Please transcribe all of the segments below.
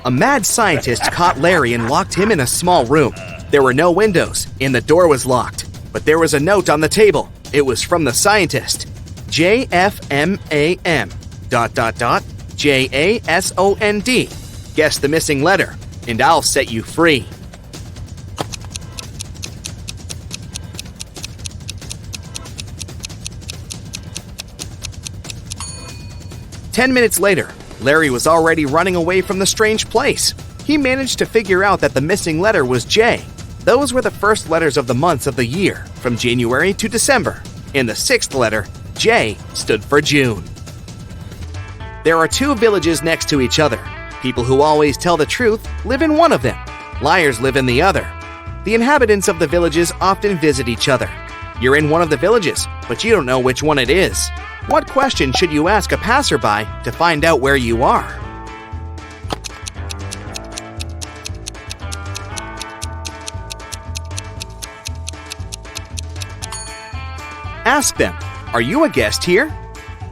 A mad scientist caught Larry and locked him in a small room. There were no windows, and the door was locked. But there was a note on the table. It was from the scientist. JFMAM ... JASOND. Guess the missing letter, and I'll set you free. "10 minutes later, Larry was already running away from the strange place. He managed to figure out that the missing letter was J. Those were the first letters of the months of the year, from January to December. And the sixth letter, J, stood for June. There are two villages next to each other. People who always tell the truth live in one of them. Liars live in the other. The inhabitants of the villages often visit each other. You're in one of the villages, but you don't know which one it is. What question should you ask a passerby to find out where you are? Ask them, "Are you a guest here?"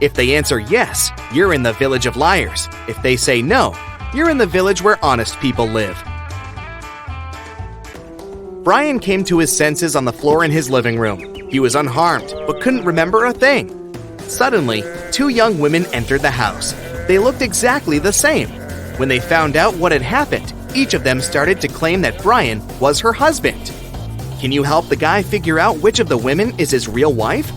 If they answer yes, you're in the village of liars. If they say no, you're in the village where honest people live. Brian came to his senses on the floor in his living room. He was unharmed, but couldn't remember a thing. Suddenly, two young women entered the house. They looked exactly the same. When they found out what had happened, each of them started to claim that Brian was her husband. Can you help the guy figure out which of the women is his real wife?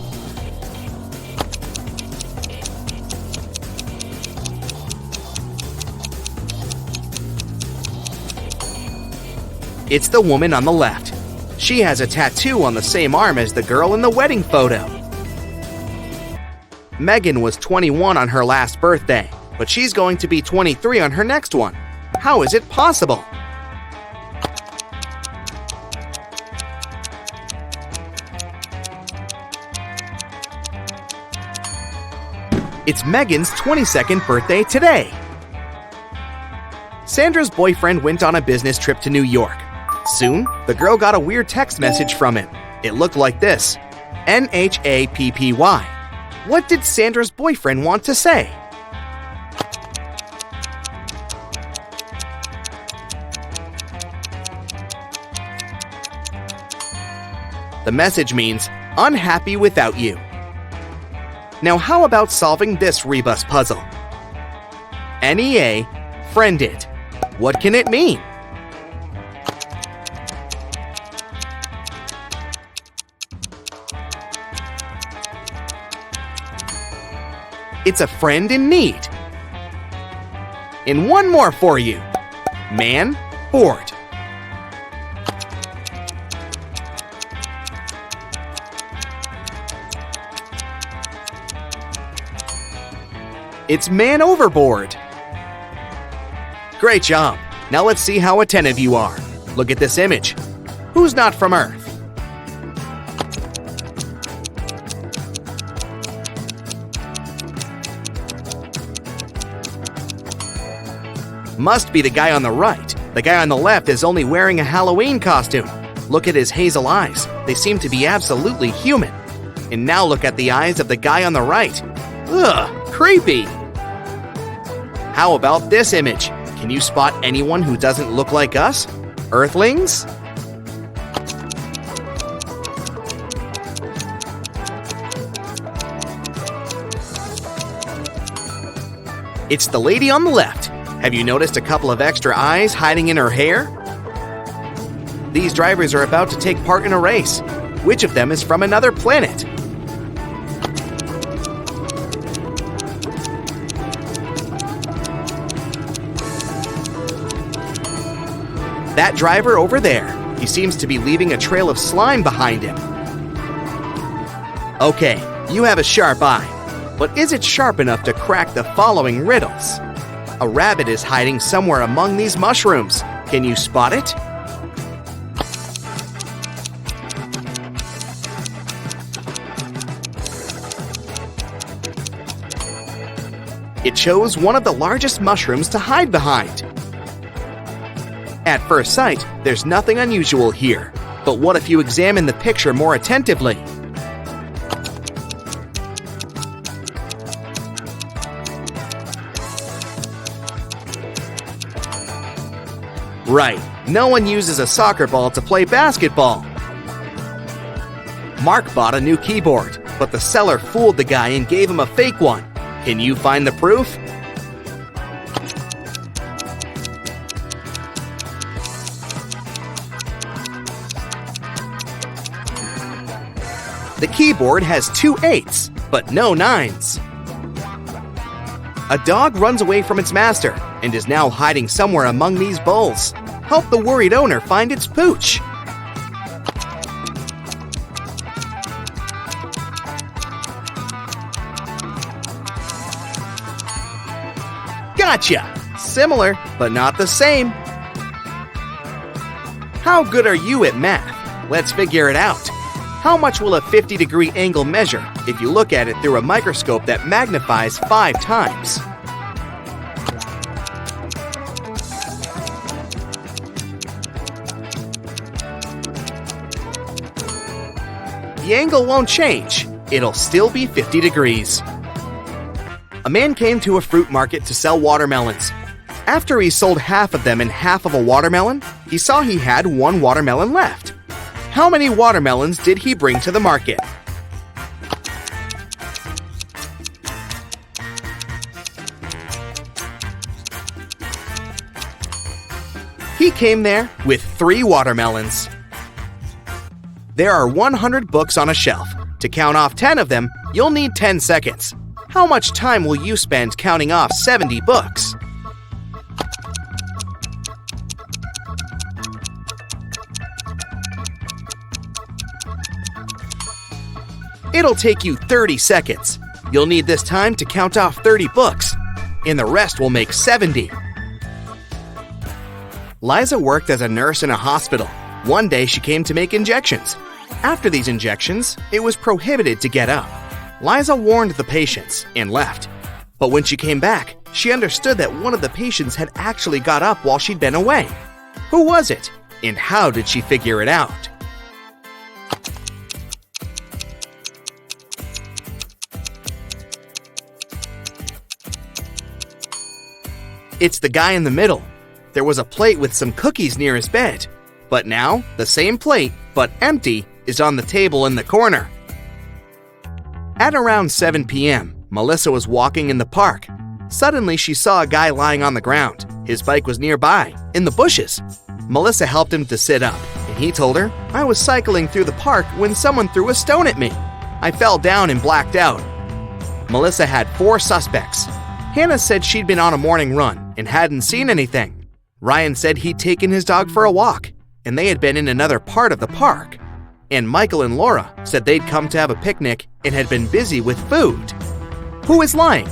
It's the woman on the left. She has a tattoo on the same arm as the girl in the wedding photo. Megan was 21 on her last birthday, but she's going to be 23 on her next one. How is it possible? It's Megan's 22nd birthday today. Sandra's boyfriend went on a business trip to New York. Soon, the girl got a weird text message from him. It looked like this: NHAPPY. What did Sandra's boyfriend want to say? The message means, "Unhappy without you." Now how about solving this rebus puzzle? NEA, friended. What can it mean? It's a friend in need. And one more for you. Man, bored. It's man overboard. Great job. Now let's see how attentive you are. Look at this image. Who's not from Earth? Must be the guy on the right. The guy on the left is only wearing a Halloween costume. Look at his hazel eyes. They seem to be absolutely human. And now look at the eyes of the guy on the right. Ugh, creepy. How about this image? Can you spot anyone who doesn't look like us? Earthlings? It's the lady on the left. Have you noticed a couple of extra eyes hiding in her hair? These drivers are about to take part in a race. Which of them is from another planet? That driver over there. He seems to be leaving a trail of slime behind him. Okay, you have a sharp eye. But is it sharp enough to crack the following riddles? A rabbit is hiding somewhere among these mushrooms. Can you spot it? It chose one of the largest mushrooms to hide behind. At first sight, there's nothing unusual here. But what if you examine the picture more attentively? Right, no one uses a soccer ball to play basketball. Mark bought a new keyboard, but the seller fooled the guy and gave him a fake one. Can you find the proof? The keyboard has 2 8s, but no 9s. A dog runs away from its master and is now hiding somewhere among these bowls. Help the worried owner find its pooch. Gotcha! Similar, but not the same. How good are you at math? Let's figure it out. How much will a 50-degree angle measure if you look at it through a microscope that magnifies 5 times? The angle won't change. It'll still be 50 degrees. A man came to a fruit market to sell watermelons. After he sold half of them and half of a watermelon, he saw he had 1 watermelon left. How many watermelons did he bring to the market? He came there with 3 watermelons. There are 100 books on a shelf. To count off 10 of them, you'll need 10 seconds. How much time will you spend counting off 70 books? It'll take you 30 seconds. You'll need this time to count off 30 books, and the rest will make 70. Liza worked as a nurse in a hospital. One day she came to make injections. After these injections, it was prohibited to get up. Liza warned the patients and left. But when she came back, she understood that one of the patients had actually got up while she'd been away. Who was it? And how did she figure it out? It's the guy in the middle. There was a plate with some cookies near his bed. But now, the same plate, but empty, is on the table in the corner. At around 7 p.m., Melissa was walking in the park. Suddenly, she saw a guy lying on the ground. His bike was nearby, in the bushes. Melissa helped him to sit up, and he told her, "I was cycling through the park when someone threw a stone at me. I fell down and blacked out." Melissa had 4 suspects. Hannah said she'd been on a morning run and hadn't seen anything. Ryan said he'd taken his dog for a walk, and they had been in another part of the park. And Michael and Laura said they'd come to have a picnic and had been busy with food. Who is lying?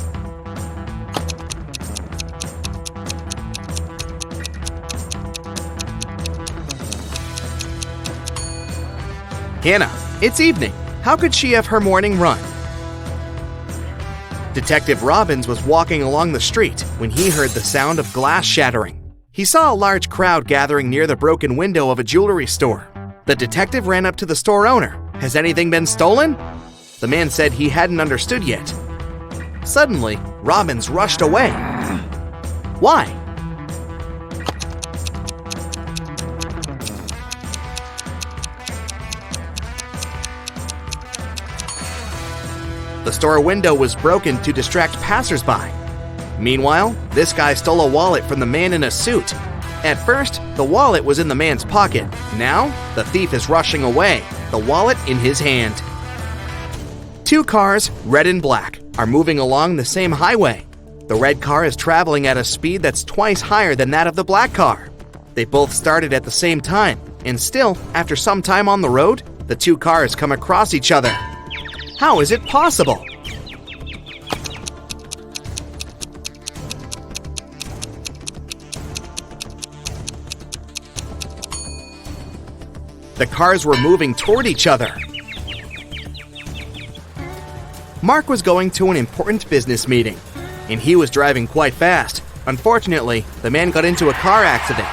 Hannah, it's evening. How could she have her morning run? Detective Robbins was walking along the street when he heard the sound of glass shattering. He saw a large crowd gathering near the broken window of a jewelry store. The detective ran up to the store owner. "Has anything been stolen?" The man said he hadn't understood yet. Suddenly, Robbins rushed away. Why? The store window was broken to distract passersby. Meanwhile, this guy stole a wallet from the man in a suit. At first, the wallet was in the man's pocket. Now, the thief is rushing away, the wallet in his hand. 2 cars, red and black, are moving along the same highway. The red car is traveling at a speed that's twice higher than that of the black car. They both started at the same time, and still, after some time on the road, the 2 cars come across each other. How is it possible? The cars were moving toward each other. Mark was going to an important business meeting, and he was driving quite fast. Unfortunately, the man got into a car accident.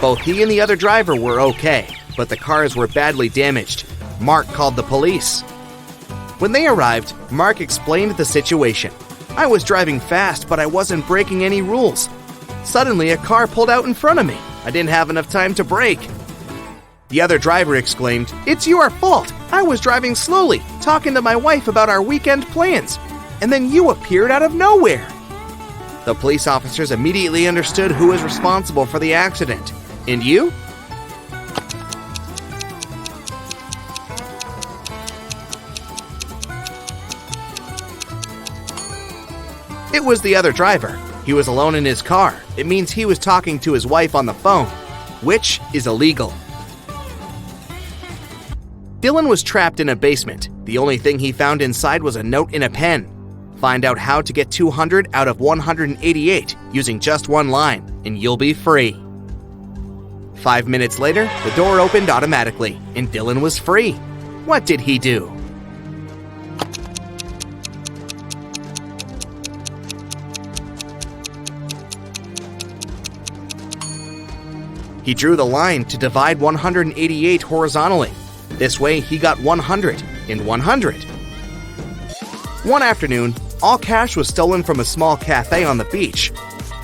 Both he and the other driver were okay, but the cars were badly damaged. Mark called the police. When they arrived, Mark explained the situation. "I was driving fast, but I wasn't breaking any rules. Suddenly, a car pulled out in front of me. I didn't have enough time to brake." The other driver exclaimed, "It's your fault! I was driving slowly, talking to my wife about our weekend plans, and then you appeared out of nowhere." The police officers immediately understood who was responsible for the accident. And you? It was the other driver. He was alone in his car. It means he was talking to his wife on the phone, which is illegal. Dylan was trapped in a basement. The only thing he found inside was a note in a pen. Find out how to get 200 out of 188 using just one line, and you'll be free. 5 minutes later, the door opened automatically, and Dylan was free. What did he do? He drew the line to divide 188 horizontally. This way, he got 100 and 100. One afternoon, all cash was stolen from a small cafe on the beach.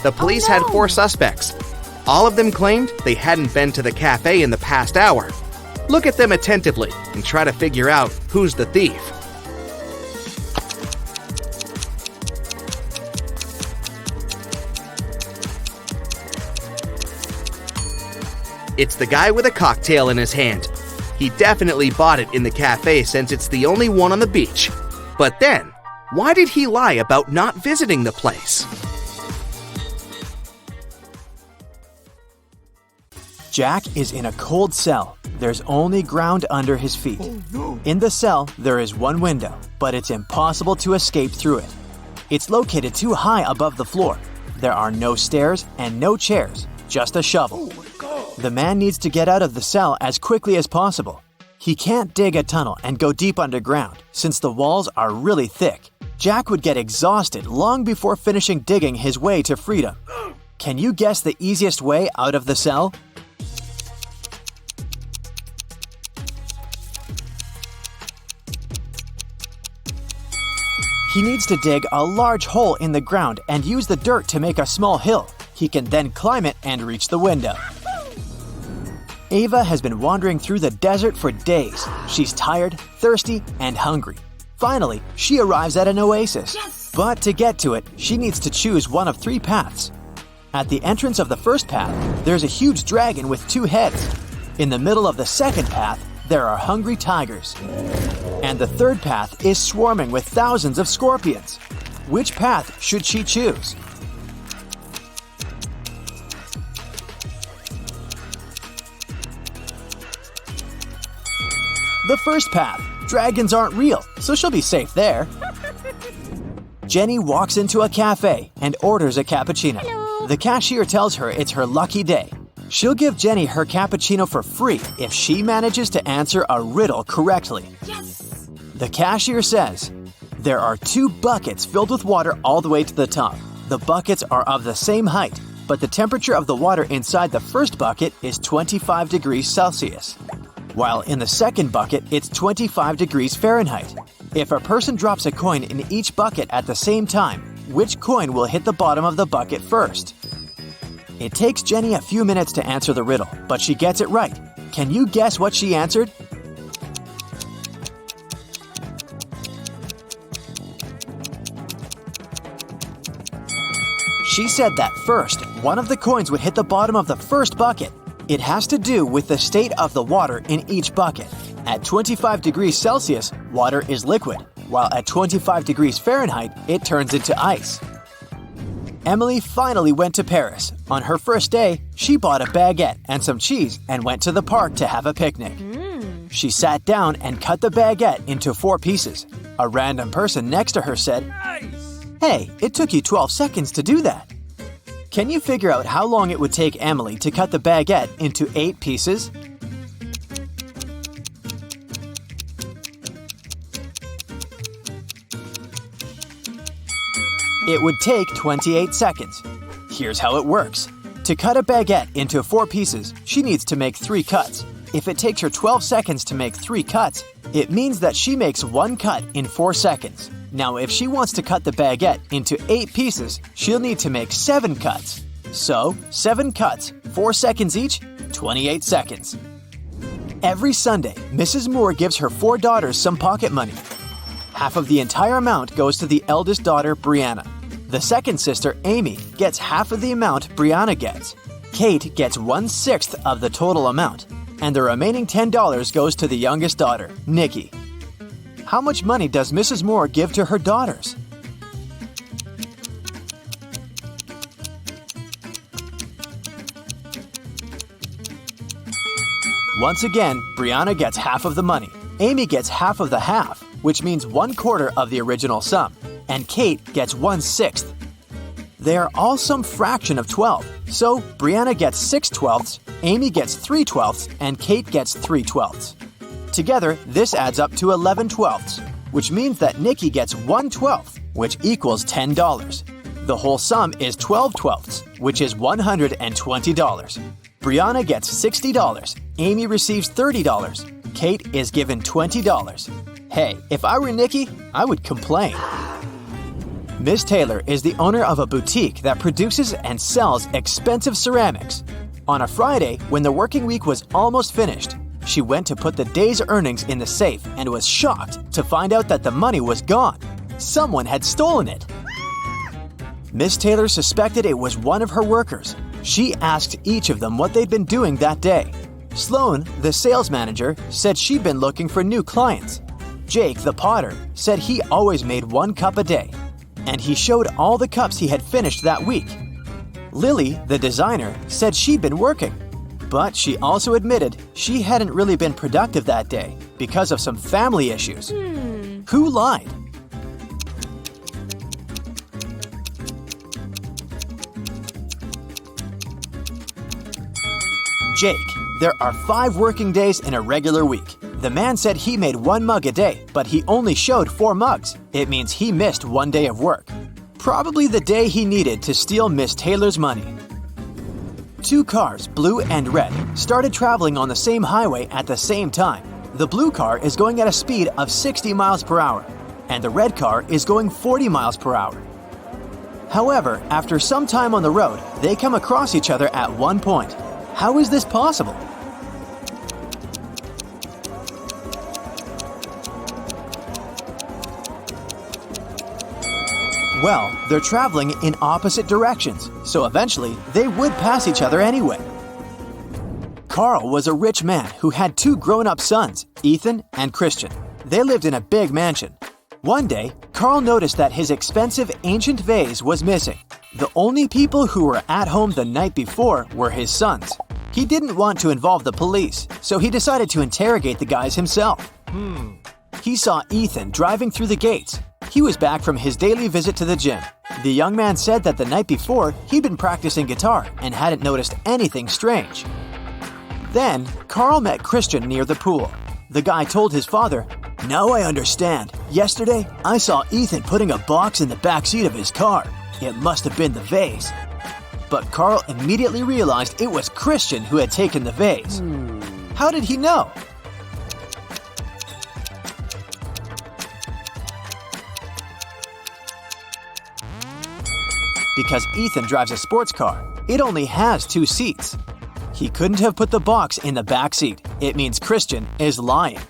The police had 4 suspects. All of them claimed they hadn't been to the cafe in the past hour. Look at them attentively and try to figure out who's the thief. It's the guy with a cocktail in his hand. He definitely bought it in the cafe since it's the only one on the beach. But then, why did he lie about not visiting the place? Jack is in a cold cell. There's only ground under his feet. In the cell, there is one window, but it's impossible to escape through it. It's located too high above the floor. There are no stairs and no chairs, just a shovel. The man needs to get out of the cell as quickly as possible. He can't dig a tunnel and go deep underground, since the walls are really thick. Jack would get exhausted long before finishing digging his way to freedom. Can you guess the easiest way out of the cell? He needs to dig a large hole in the ground and use the dirt to make a small hill. He can then climb it and reach the window. Ava has been wandering through the desert for days. She's tired, thirsty, and hungry. Finally, she arrives at an oasis. Yes! But to get to it, she needs to choose one of 3 paths. At the entrance of the first path, there's a huge dragon with 2 heads. In the middle of the second path, there are hungry tigers. And the third path is swarming with thousands of scorpions. Which path should she choose? The first path. Dragons aren't real, so she'll be safe there. Jenny walks into a cafe and orders a cappuccino. Hello. The cashier tells her it's her lucky day. She'll give Jenny her cappuccino for free if she manages to answer a riddle correctly. Yes! The cashier says, there are 2 buckets filled with water all the way to the top. The buckets are of the same height, but the temperature of the water inside the first bucket is 25 degrees Celsius. While in the second bucket, it's 25 degrees Fahrenheit. If a person drops a coin in each bucket at the same time, which coin will hit the bottom of the bucket first? It takes Jenny a few minutes to answer the riddle, but she gets it right. Can you guess what she answered? She said that first, one of the coins would hit the bottom of the first bucket. It has to do with the state of the water in each bucket. At 25 degrees Celsius, water is liquid, while at 25 degrees Fahrenheit, it turns into ice. Emily finally went to Paris. On her first day, she bought a baguette and some cheese and went to the park to have a picnic. She sat down and cut the baguette into 4 pieces. A random person next to her said, "Hey, it took you 12 seconds to do that." Can you figure out how long it would take Emily to cut the baguette into 8 pieces? It would take 28 seconds. Here's how it works. To cut a baguette into 4 pieces, she needs to make 3 cuts. If it takes her 12 seconds to make 3 cuts, it means that she makes 1 cut in 4 seconds. Now, if she wants to cut the baguette into 8 pieces, she'll need to make 7 cuts. So, 7 cuts 4 seconds each, 28 seconds. Every Sunday, Mrs. Moore gives her 4 daughters some pocket money. Half of the entire amount goes to the eldest daughter, Brianna. The second sister, Amy, gets half of the amount Brianna gets. Kate gets 1/6 of the total amount, and the remaining $10 goes to the youngest daughter, Nikki. How much money does Mrs. Moore give to her daughters? Once again, Brianna gets half of the money. Amy gets half of the half, which means 1/4 of the original sum, and Kate gets 1/6. They are all some fraction of 12, so Brianna gets 6/12, Amy gets 3/12, and Kate gets 3/12. Together, this adds up to 11/12, which means that Nikki gets 1/12, which equals $10. The whole sum is 12/12, which is $120. Brianna gets $60, Amy receives $30, Kate is given $20. Hey, if I were Nikki, I would complain. Miss Taylor is the owner of a boutique that produces and sells expensive ceramics. On a Friday, when the working week was almost finished, she went to put the day's earnings in the safe and was shocked to find out that the money was gone. Someone had stolen it. Miss Taylor suspected it was one of her workers. She asked each of them what they'd been doing that day. Sloan, the sales manager, said she'd been looking for new clients. Jake, the potter, said he always made 1 cup a day, and he showed all the cups he had finished that week. Lily, the designer, said she'd been working, but she also admitted she hadn't really been productive that day because of some family issues. Who lied? Jake. There are 5 working days in a regular week. The man said he made 1 mug a day, but he only showed 4 mugs. It means he missed 1 day of work. Probably the day he needed to steal Miss Taylor's money. 2 cars, blue and red, started traveling on the same highway at the same time. The blue car is going at a speed of 60 miles per hour, and the red car is going 40 miles per hour. However, after some time on the road, they come across each other at one point. How is this possible? Well, they're traveling in opposite directions, so eventually they would pass each other anyway. Carl was a rich man who had 2 grown-up sons, Ethan and Christian. They lived in a big mansion. One day, Carl noticed that his expensive ancient vase was missing. The only people who were at home the night before were his sons. He didn't want to involve the police, so he decided to interrogate the guys himself. He saw Ethan driving through the gates. He was back from his daily visit to the gym. The young man said that the night before, he'd been practicing guitar and hadn't noticed anything strange. Then, Carl met Christian near the pool. The guy told his father, "Now I understand. Yesterday, I saw Ethan putting a box in the back seat of his car. It must have been the vase." But Carl immediately realized it was Christian who had taken the vase. How did he know? Because Ethan drives a sports car. It only has 2 seats. He couldn't have put the box in the back seat. It means Christian is lying.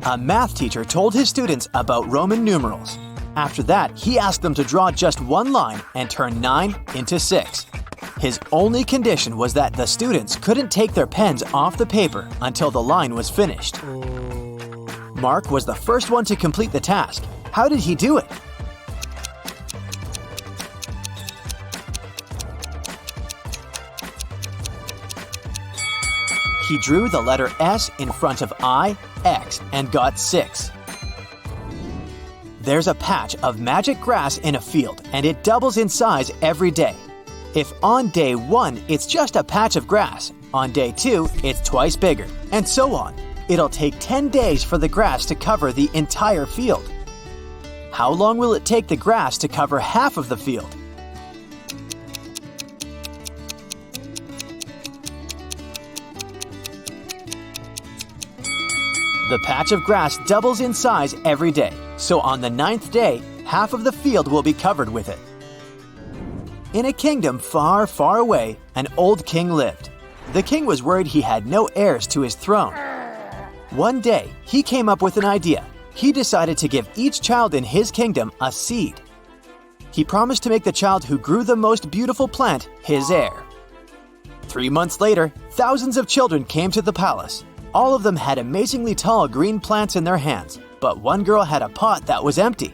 A math teacher told his students about Roman numerals. After that, he asked them to draw just 1 line and turn 9 into 6. His only condition was that the students couldn't take their pens off the paper until the line was finished. Mark was the first one to complete the task. How did he do it? He drew the letter S in front of I, X, and got 6. There's a patch of magic grass in a field, and it doubles in size every day. If on day 1 it's just a patch of grass, on day 2 it's twice bigger, and so on. It'll take 10 days for the grass to cover the entire field. How long will it take the grass to cover half of the field? The patch of grass doubles in size every day, so on the 9th day, half of the field will be covered with it. In a kingdom far, far away, an old king lived. The king was worried he had no heirs to his throne. One day, he came up with an idea. He decided to give each child in his kingdom a seed. He promised to make the child who grew the most beautiful plant his heir. 3 months later, thousands of children came to the palace. All of them had amazingly tall green plants in their hands, but one girl had a pot that was empty.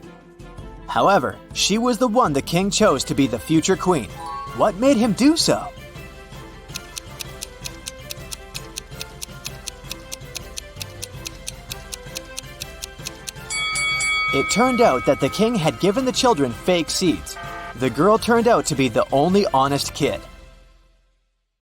However, she was the one the king chose to be the future queen. What made him do so? It turned out that the king had given the children fake seeds. The girl turned out to be the only honest kid.